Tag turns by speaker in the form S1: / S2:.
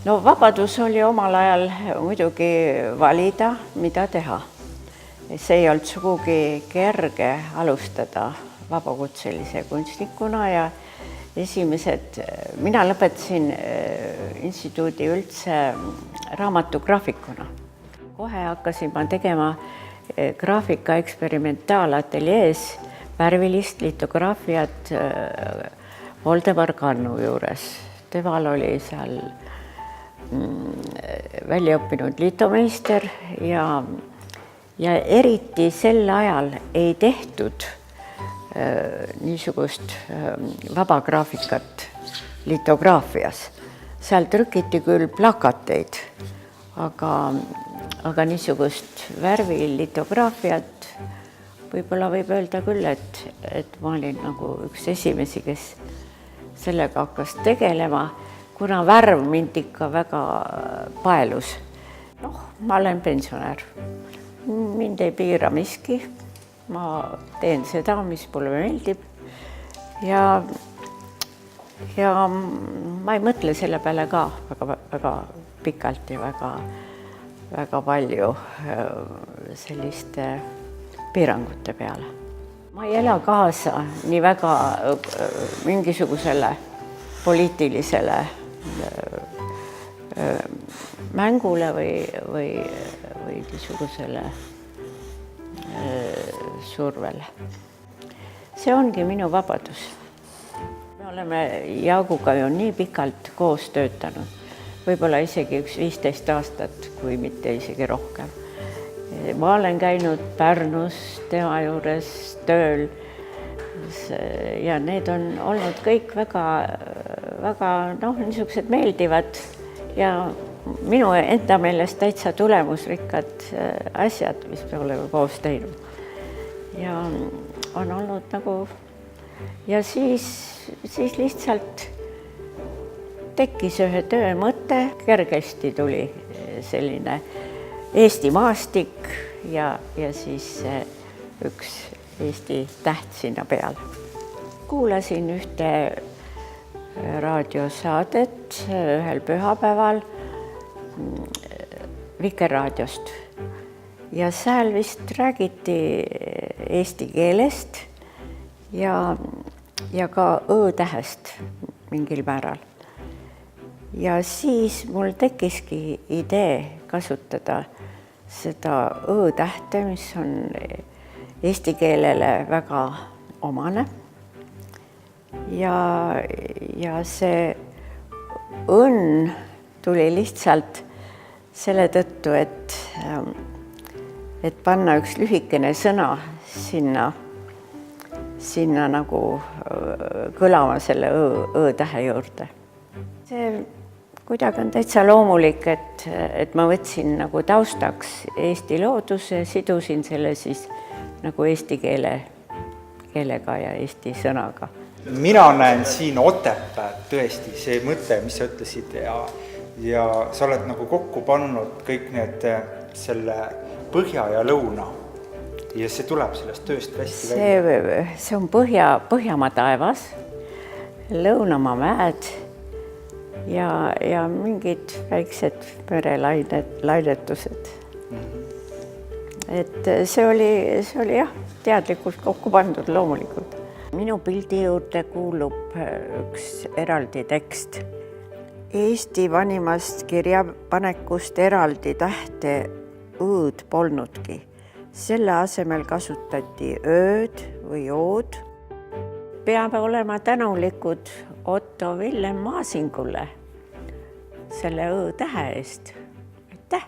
S1: No vabadus oli omal ajal muidugi valida, mida teha. See ei olnud sugugi kerge alustada vabakutselise kunstnikuna ja mina lõpetasin instituudi üldse raamatugraafikuna. Kohe hakkasin ma tegema graafika eksperimentaalateljees värvilist litograafiat Voldemar Kannu juures. Temal oli seal väljaõppinud litomeister ja eriti sel ajal ei tehtud niisugust vaba graafikat litograafias. Seal trükiti küll plakateid, aga niisugust värvilitograafiat võib-olla võib öelda küll, et ma olin nagu üks esimesi, kes sellega hakkas tegelema, kuna värv mind ikka väga paelus. Ma olen pensionär. Mind ei piira miski. Ma teen seda, mis mulle meeldib ja ma ei mõtle selle peale ka väga pikalt ja väga palju selliste piirangute peale. Ma ei ela kaasa nii väga mingisugusele poliitilisele mängule või niisugusele survele. See ongi minu vabadus. Me oleme Jaaguga ju nii pikalt koos töötanud, võib-olla isegi 15 aastat, kui mitte isegi rohkem. Ma olen käinud Pärnus tema juures tööl ja need on olnud kõik väga niisugused meeldivad ja minu enda meelest täitsa tulemusrikkad asjad, mis me oleme koos teinud. Ja on olnud nagu ja siis lihtsalt tekkis ühe töö mõte, kergesti tuli selline Eesti maastik ja siis üks Eesti täht sinna peale. Kuulasin ühte raadiosaadet ühel pühapäeval Vikerraadiost ja seal vist räägiti eesti keelest ja ka õ-tähest mingil määral. Ja siis mul tekkiski idee kasutada seda õ-tähte, mis on eesti keelele väga omane. Ja see õnn tuli lihtsalt selle tõttu, et panna üks lühikene sõna sinna nagu kõlama selle õ-tähe juurde. See kuidagi on täitsa loomulik, et ma võtsin nagu taustaks Eesti looduse, sidusin selle siis nagu eesti keelega ja eesti sõnaga.
S2: Mina näen siin Otepääd tõesti, see mõte, mis sa ütlesid ja sa oled nagu kokku pannud kõik need selle põhja ja lõuna ja see tuleb sellest tööst hästi välja.
S1: See on Põhjamaa taevas, Lõunamaa mäed ja mingid väiksed merelainetused. Et see oli jah, teadlikult kokku pandud loomulikult. Minu pildi juurde kuulub üks eraldi tekst. Eesti vanimast kirjapanekust eraldi tähte õõd polnudki. Selle asemel kasutati ööd või ood. Peame olema tänulikud Otto Villem Maasingule selle õ-tähe eest. Aitäh!